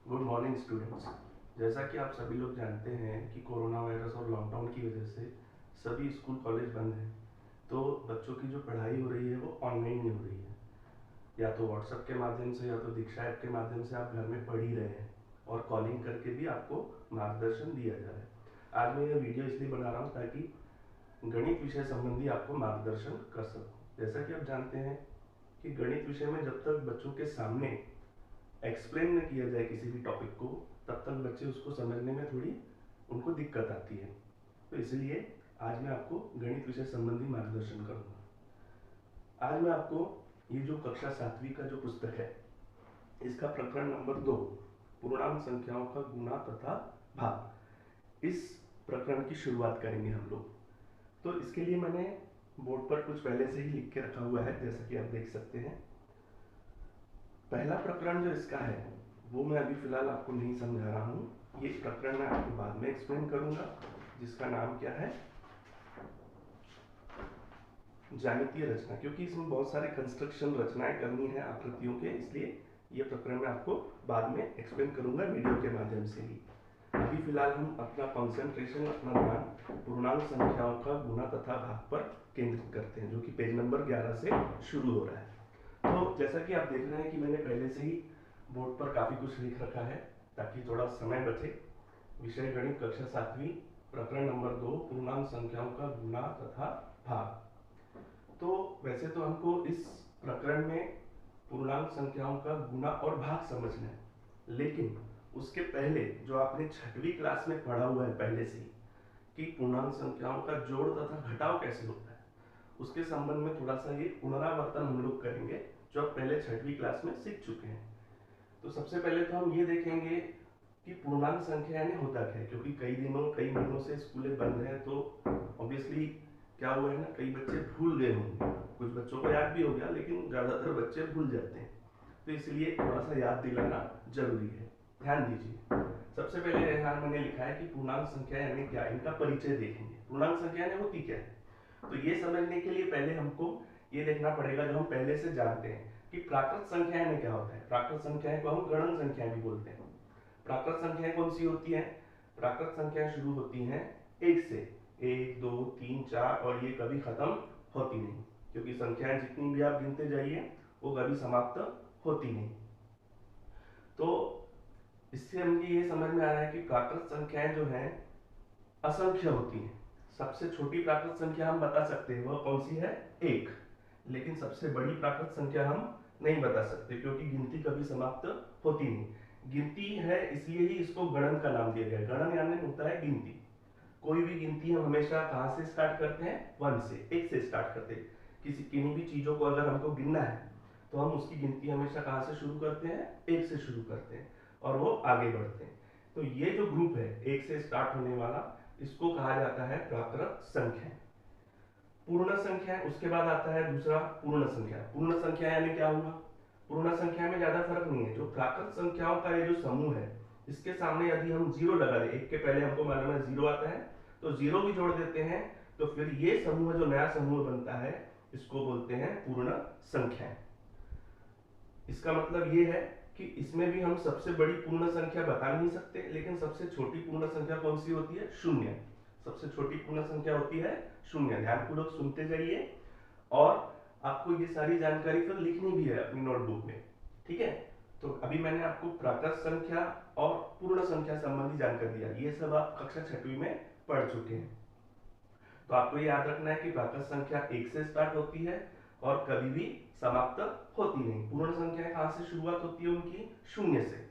Good morning students. जैसा कि आप सभी लोग जानते हैं कि कोरोना वायरस और लॉकडाउन की वजह से सभी स्कूल कॉलेज बंद हैं, तो बच्चों की जो पढ़ाई हो रही है वो ऑनलाइन ही हो रही है। या तो व्हाट्सएप के माध्यम से या तो दीक्षा ऐप के माध्यम से आप घर में पढ़ ही रहे हैं और कॉलिंग करके भी आपको मार्गदर्शन दिया जा रहा है। आज मैं यह वीडियो इसलिए बना रहा हूँ ताकि गणित विषय संबंधी आपको मार्गदर्शन कर सकूँ। जैसा कि आप जानते हैं कि गणित विषय में जब तक बच्चों के सामने एक्सप्लेन न किया जाए किसी भी टॉपिक को, तब तक बच्चे उसको समझने में थोड़ी उनको दिक्कत आती है। तो इसलिए आज मैं आपको गणित विषय संबंधी मार्गदर्शन करूंगा। आज मैं आपको ये जो कक्षा 7वीं का जो पुस्तक है, इसका प्रकरण नंबर 2, पूर्णांक संख्याओं का गुणा तथा भाग, इस प्रकरण की शुरुआत करेंगे हम लोग। तो इसके लिए मैंने बोर्ड पर कुछ पहले से ही लिख के रखा हुआ है, जैसा कि आप देख सकते हैं। पहला प्रकरण जो इसका है वो मैं अभी फिलहाल आपको नहीं समझा रहा हूँ। ये प्रकरण मैं आपको बाद में एक्सप्लेन करूंगा, जिसका नाम क्या है, ज्यामितीय रचना। क्योंकि इसमें बहुत सारे कंस्ट्रक्शन रचनाएं करनी है आकृतियों के, इसलिए ये प्रकरण मैं आपको बाद में एक्सप्लेन करूंगा वीडियो के माध्यम से ही। अभी फिलहाल हम अपना कंसंट्रेशन, अपना ध्यान पूर्णांक संख्याओं का गुणा तथा भाग पर केंद्रित करते हैं, जो कि पेज नंबर 11 से शुरू हो रहा है। तो जैसा कि आप देख रहे हैं कि मैंने पहले से ही बोर्ड पर काफी कुछ लिख रखा है ताकि थोड़ा समय बचे। विषय गणित कक्षा 7वीं, प्रकरण नंबर 2, पूर्णांक संख्याओं का गुणा तथा भाग। तो वैसे तो हमको इस प्रकरण में पूर्णांक संख्याओं का गुणा और भाग समझना है, लेकिन उसके पहले जो आपने 6वीं क्लास में पढ़ा हुआ है पहले से ही कि पूर्णांक संख्याओं का जोड़ तथा घटाव कैसे होता है, उसके संबंध में थोड़ा सा ये पुनरावर्तन हम लोग करेंगे, जो आप पहले 6वीं क्लास में सीख चुके हैं। तो सबसे पहले तो हम ये देखेंगे कि पूर्णांक संख्या यानी होता क्या है, क्योंकि कई महीनों से स्कूलें बंद हैं, तो ऑब्वियसली क्या हुआ है ना, कई बच्चे भूल गए होंगे। कुछ बच्चों को याद भी हो गया, लेकिन ज्यादातर बच्चे भूल जाते हैं, तो इसलिए थोड़ा सा याद दिलाना जरूरी है। ध्यान दीजिए, सबसे पहले यहाँ मैंने लिखा है कि पूर्णांक संख्या यानी क्या, इनका परिचय देखेंगे। पूर्णांक संख्या यानी होती क्या है, तो ये समझने के लिए पहले हमको ये देखना पड़ेगा जो हम पहले से जानते हैं कि प्राकृत संख्याएं में क्या होता है। प्राकृत संख्याएं को हम गणन संख्याएं भी बोलते हैं। प्राकृत संख्याएं कौन सी होती हैं? प्राकृत संख्याएं शुरू होती हैं 1 से, 1 2 3 4, और ये कभी खत्म होती नहीं, क्योंकि संख्याएं जितनी भी आप गिनते जाइए वो कभी समाप्त होती नहीं। तो इससे हमें ये समझ में आ रहा है कि प्राकृत संख्याएं जो हैं असंख्य होती हैं। सबसे छोटी प्राकृत संख्या हम बता सकते हैं, वह कौन सी है? 1। लेकिन सबसे बड़ी प्राकृत संख्या हम नहीं बता सकते, क्योंकि गिनती कभी समाप्त होती नहीं। गिनती है इसलिए ही इसको गणन का नाम दिया गया। गणन यानी होता है गिनती। कोई भी गिनती हम हमेशा कहां से स्टार्ट करते हैं? 1 से, 1 से स्टार्ट करते हैं। किन्हीं भी चीजों को अगर हमको गिनना है तो हम उसकी गिनती हमेशा कहां से शुरू करते हैं? 1 से शुरू करते हैं और वो आगे बढ़ते हैं। तो ये जो ग्रुप है 1 से स्टार्ट होने वाला, इसको कहा जाता है प्राकृत संख्या। पूर्ण संख्या, उसके बाद आता है दूसरा पूर्ण संख्या। पूर्ण संख्या यानी क्या हुआ? पूर्ण संख्या में ज्यादा फर्क नहीं है। जो प्राकृत संख्याओं का ये जो समूह है, इसके सामने यदि हम 0 लगा दें, 1 के पहले हमको मालूम है 0 आता है, तो 0 भी जोड़ देते हैं, तो फिर ये समूह जो नया समूह बनता है, इसको बोलते हैं पूर्ण संख्या। इसका मतलब ये है कि इसमें भी हम सबसे बड़ी पूर्ण संख्या बता नहीं सकते, लेकिन सबसे छोटी पूर्ण संख्या कौन सी होती है? 0। सबसे छोटी पूर्ण संख्या होती है 0। ध्यानपूर्वक सुनते जाइए, और आपको ये सारी जानकारी फिर लिखनी भी है अपनी नोटबुक में, ठीक है? तो अभी मैंने आपको प्राकृत संख्या और पूर्ण संख्या संबंधी जानकारी दिया, ये सब आप कक्षा 6वीं में पढ़ चुके हैं। तो आपको ये याद रखना है कि प्राकृत संख्या 1 से स्टार्ट होती है और कभी भी समाप्त होती नहीं। पूर्ण संख्या कहां से शुरुआत होती है उनकी? 0 से।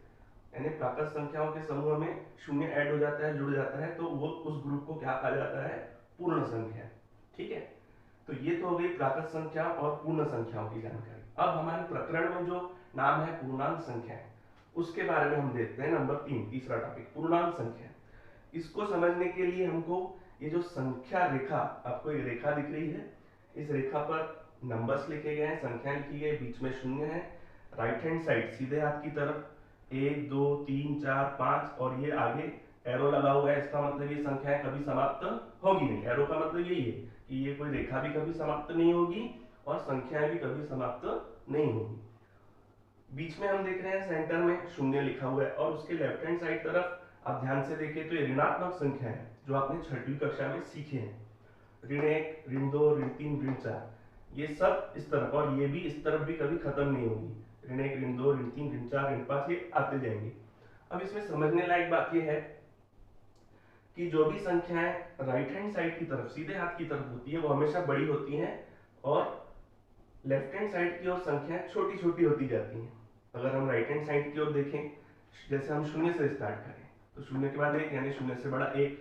यानी प्राकृत संख्याओं के समूह में 0 ऐड हो जाता है, जुड़ जाता है, तो वो उस ग्रुप को क्या कहा जाता है? पूर्ण संख्या। ठीक है, तो ये तो हो गई प्राकृत संख्या और पूर्ण संख्याओं की जानकारी। अब हमारे प्रकरण में जो नाम है पूर्णांक संख्या, उसके बारे में हम देखते हैं। नंबर 3, तीसरा टॉपिक, पूर्णांक संख्या। इसको समझने के लिए हमको ये जो संख्या रेखा, आपको एक रेखा दिख रही है, इस रेखा पर नंबर्स लिखे गए हैं, संख्या लिखी गई, बीच में 0 है। राइट हैंड साइड सीधे हाथ की तरफ 1 2 3 4 5, और ये आगे एरो लगा हुआ है, इसका मतलब ये संख्याएं कभी समाप्त होगी नहीं। एरो का मतलब यही है कि ये कोई रेखा भी कभी समाप्त नहीं होगी और संख्याएं भी कभी समाप्त नहीं होगी। बीच में हम देख रहे हैं सेंटर में शून्य लिखा हुआ है, और उसके लेफ्ट हैंड साइड तरफ आप ध्यान से देखें तो ये ऋणात्मक संख्या है जो आपने छठवीं कक्षा में सीखे हैं। ऋण 1, ऋण 2, ऋण 3, ऋण 4, ये सब इस तरफ, और ये भी इस तरफ भी कभी खत्म नहीं होगी। ऋण 1, ऋण 2, ऋण 3, ऋण 4, ऋण 5, ये आते जाएंगे। अब इसमें समझने लायक बात ये है कि जो भी संख्याएं राइट हैंड साइड की तरफ, सीधे हाथ की तरफ होती है, वो हमेशा बड़ी होती हैं, और लेफ्ट हैंड साइड की ओर संख्याएं छोटी छोटी होती जाती हैं। अगर हम राइट हैंड साइड की ओर देखें, जैसे हम शून्य से स्टार्ट करें तो शून्य के बाद 1 यानी शून्य से बड़ा 1,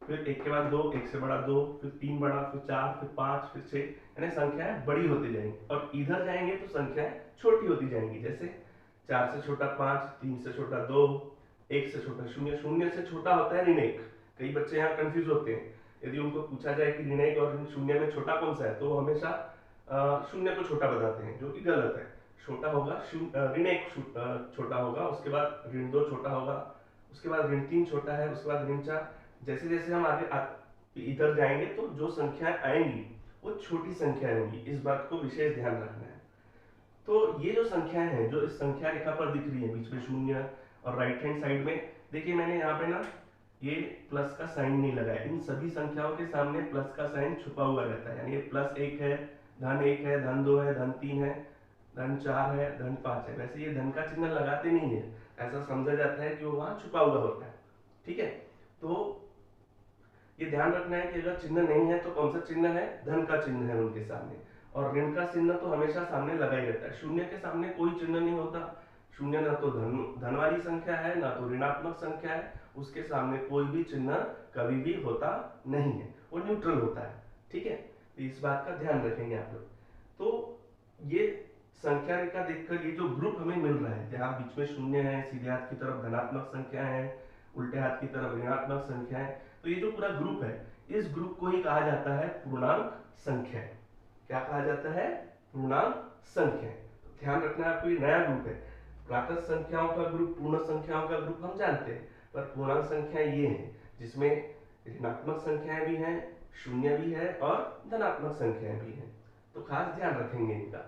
फिर 1 के बाद 2, 1 से बड़ा 2, फिर 3 बड़ा, फिर 4, फिर 5, फिर 6, यानी संख्याएं बड़ी होती जाएंगी। और इधर जाएंगे तो संख्याएं छोटी होती जाएंगी, जैसे 4 से छोटा 5, 3 से छोटा 2, 1 से छोटा 0, 0 से छोटा होता है ऋण 1। कई बच्चे यहाँ कंफ्यूज होते हैं, यदि उनको पूछा जाए कि ऋण 1 और ऋण 0 में छोटा कौन सा है, तो वो हमेशा शून्य को छोटा बताते हैं, जो कि गलत है। छोटा होगा ऋण 1 छोटा होगा, उसके बाद ऋण 2 छोटा होगा, उसके बाद ऋण 3 छोटा है, उसके बाद ऋण 4। जैसे जैसे हम आगे इधर जाएंगे तो जो संख्याएं आएंगी वो छोटी संख्याएं होंगी, इस बात को विशेष ध्यान रखना है। तो ये जो संख्याएं हैं जो इस संख्या रेखा पर दिख रही है, बीच में शून्य, और राइट हैंड साइड में देखिए मैंने यहाँ पे ना ये प्लस का साइन नहीं लगाया। इन सभी संख्याओं के सामने प्लस का साइन छुपा हुआ रहता है, यानी ये +1 है, धन 1 है, धन 2 है, धन 3 है, धन 4 है, धन 5 है। वैसे ये धन का चिन्ह लगाते नहीं है, ऐसा समझा जाता है कि वो वहां छुपा हुआ होता है। ठीक है, तो ये ध्यान रखना है कि अगर चिन्ह नहीं है तो कौन सा चिन्ह है, धन का चिन्ह है उनके सामने, और ऋण का चिन्ह तो हमेशा सामने लगा ही रहता है। शून्य के सामने कोई चिन्ह नहीं होता। शून्य ना तो धन वाली संख्या है, ना तो ऋणात्मक संख्या है, उसके सामने कोई भी चिन्ह कभी भी होता नहीं है, वो न्यूट्रल होता है। ठीक है, तो इस बात का ध्यान रखेंगे आप लोग। तो ये संख्या रेखा देखकर ये जो ग्रुप हमें मिल रहा है, जहाँ बीच में शून्य है, सीधे हाथ की तरफ धनात्मक संख्या है, उल्टे हाथ की तरफ ऋणात्मक संख्या है, तो ये जो पूरा ग्रुप है, इस ग्रुप को ही कहा जाता है पूर्णांक संख्या। क्या कहा जाता है? पूर्णांक संख्या। तो ध्यान रखना है आपको, ये नया ग्रुप है। प्राकृत संख्याओं का ग्रुप, पूर्ण संख्याओं का ग्रुप हम जानते हैं, पर पूर्णांक संख्या ये है जिसमें ऋणात्मक संख्याएं भी हैं, शून्य भी है और धनात्मक संख्याएं भी हैं। तो खास ध्यान रखेंगे इनका।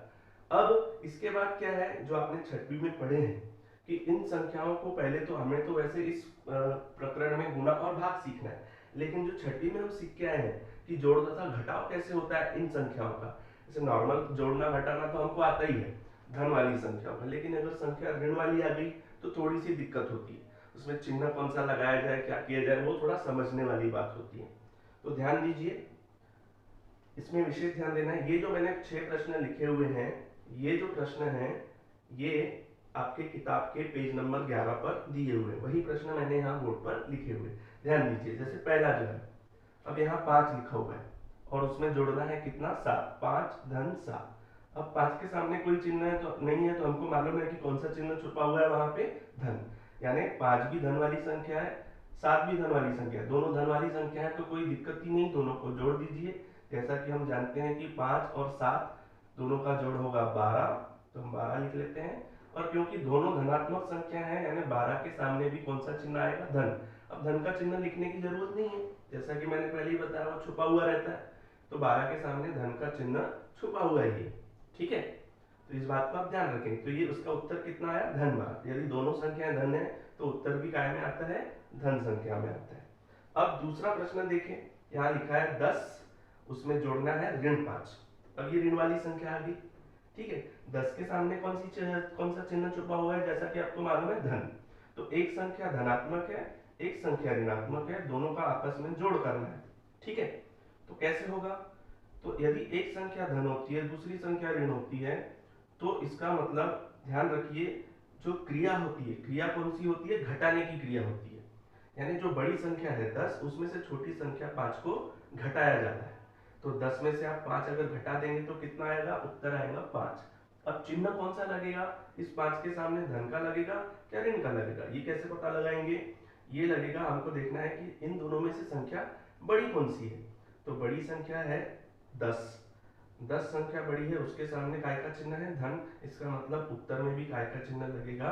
अब इसके बाद क्या है जो आपने छठवीं में पढ़े हैं कि इन संख्याओं को पहले तो हमें तो वैसे इस प्रकरण में गुणा और भाग सीखना है, लेकिन जो छठवीं में हम सीख के आए हैं कि जोड़ तथा घटाव कैसे होता है इन संख्याओं का। जैसे नॉर्मल जोड़ना घटाना तो हमको आता ही है धन वाली संख्याओं का, लेकिन अगर संख्या ऋण वाली आ गई तो थोड़ी सी दिक्कत होती है। उसमें चिन्ह कौन सा लगाया जाए, क्या किया जाए, वो थोड़ा समझने वाली बात होती है। तो ध्यान दीजिए, इसमें विशेष ध्यान देना है। ये जो मैंने 6 प्रश्न लिखे हुए हैं, ये जो प्रश्न हैं ये आपके किताब के पेज नंबर 11 पर दिए हुए, वही प्रश्न मैंने यहाँ बोर्ड पर लिखे हुए। ध्यान दीजिए, जैसे पहला जो है, अब यहाँ 5 लिखा हुआ है और उसमें जोड़ना है कितना, 7। 5 धन 7। अब 5 के सामने कोई चिन्ह है तो नहीं है, तो हमको मालूम है कि कौन सा चिन्ह छुपा हुआ है वहां पे, धन। यानी 5 भी धन वाली संख्या है, 7 भी धन वाली संख्या है, दोनों धन वाली संख्या है, तो कोई दिक्कत ही नहीं, दोनों को जोड़ दीजिए। जैसा कि हम जानते हैं कि 5 और 7 दोनों का जोड़ होगा 12, तो हम 12 लिख लेते हैं। और क्योंकि दोनों धनात्मक संख्या है, यानी 12 के सामने भी कौन सा चिन्ह आएगा, धन। अब धन का चिन्ह लिखने की जरूरत नहीं है, जैसा कि मैंने पहले ही बताया वो छुपा हुआ रहता है, तो 12 के सामने धन का चिन्ह छुपा हुआ है ये। ठीक है, तो इस बात को आप ध्यान रखें। तो ये उसका उत्तर कितना आया, धन 12। यदि दोनों संख्याएं धन है तो उत्तर भी काय में आता है, धन संख्या में आता है। अब दूसरा प्रश्न देखें, यहाँ लिखा है 10, उसमें जोड़ना है ऋण 5। अब ये ऋण वाली संख्या आ गई। ठीक है, 10 के सामने कौन सा चिन्ह छुपा हुआ है, जैसा कि आपको मालूम है, धन। तो एक संख्या धनात्मक है, एक संख्या ऋणात्मक है, दोनों का आपस में जोड़ करना है। ठीक है, तो कैसे होगा, तो यदि एक संख्या धन होती है, दूसरी संख्या ऋण होती है, तो इसका मतलब ध्यान रखिए, जो क्रिया होती है, क्रिया कौन सी होती है, घटाने की क्रिया होती है। यानी जो बड़ी संख्या है 10, उसमें से छोटी संख्या 5 को घटाया जाता है। तो 10 में से आप 5 अगर घटा देंगे तो कितना आएगा, उत्तर आएगा 5। अब चिन्ह कौन सा लगेगा, इस 5 के सामने धन का लगेगा क्या ऋण का लगेगा, ये कैसे पता लगाएंगे, ये लगेगा, हमको देखना है कि इन दोनों में से संख्या बड़ी कौन सी है। तो बड़ी संख्या है 10, 10 संख्या बड़ी है, उसके सामने काय का चिन्ह है, धन। इसका मतलब उत्तर में भी काय का चिन्ह लगेगा,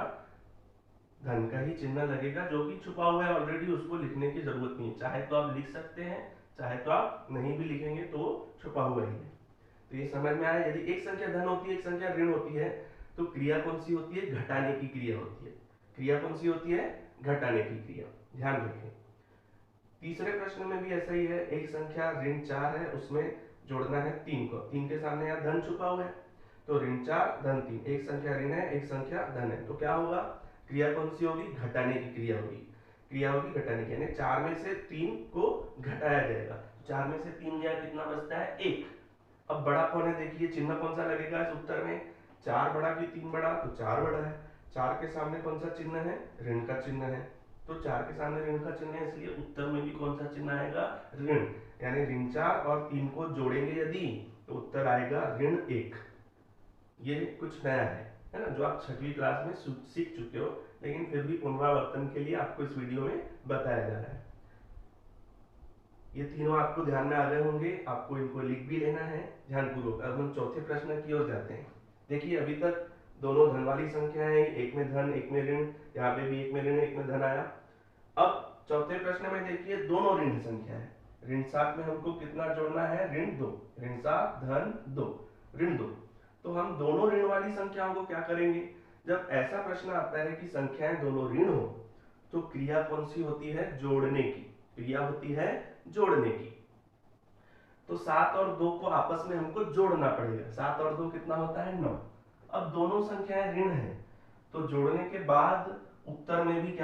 धन का ही चिन्ह लगेगा, जो कि छुपा हुआ है ऑलरेडी, उसको लिखने की जरूरत नहीं है। चाहे तो आप लिख सकते हैं, चाहे तो आप नहीं भी लिखेंगे तो छुपा हुआ ही है। तो ये समझ में आया, यदि एक संख्या धन होती है, एक संख्या ऋण होती है, तो क्रिया कौन सी होती है? घटाने की क्रिया होती है। क्रिया कौन सी होती है? घटाने की क्रिया। ध्यान रखें। तीसरे प्रश्न में भी ऐसा ही है, एक संख्या ऋण 4 है, उसमें जोड़ना है 3 को। 3 के सामने यहाँ धन छुपा हुआ है, तो ऋण 4 धन 3। एक संख्या ऋण है, एक संख्या धन है, तो क्या होगा? क्रिया कौन सी होगी? घटाने की क्रिया होगी। क्रिया होगी घटाने की, यानी 4 में से 3 को घटाया जाएगा। 4 में से 3 गया, कितना बचता है? 1। अब बड़ा कौन है? देखिए चिन्ह कौन सा लगेगा इस उत्तर में? 4 बड़ा कि 3 बड़ा? तो 4 बड़ा है। 4 के सामने कौन सा चिन्ह है? ऋण का चिन्ह है। तो 4 के सामने ऋण का चिन्ह है, इसलिए उत्तर में भी कौन सा चिन्ह आएगा? ऋण। यानी ऋण 4 और 3 को जोड़ेंगे यदि, तो उत्तर आएगा ऋण 1। ये कुछ नया है ना, जो आप 6वीं क्लास में सीख चुके हो, लेकिन फिर भी पुनरावर्तन के लिए आपको इस वीडियो में बताया जा रहा है। ये तीनों आपको ध्यान में आ गए होंगे, आपको इनको लिख भी लेना है ध्यानपूर्वक। अब हम चौथे प्रश्न की ओर जाते हैं। देखिए अभी तक दोनों धन वाली संख्या है, एक में धन एक में ऋण, यहाँ पे भी एक में ऋण एक में धन आया। अब चौथे प्रश्न में देखिए दोनों ऋण संख्या है। ऋण 7 में हमको कितना जोड़ना है? ऋण 2। ऋण 7 धन 2 ऋण 2। तो हम दोनों ऋण वाली संख्याओं को क्या करेंगे? जब ऐसा प्रश्न आता है कि संख्याएं दोनों ऋण हो, तो क्रिया कौन सी होती है? जोड़ने की क्रिया होती है, जोड़ने की। तो 7 और 2 को आपस में हमको जोड़ना पड़ेगा। 7 और 2 कितना होता है? 9। अब दोनों संख्याएं ऋण है, तो जोड़ने के बाद उत्तर में भी क्या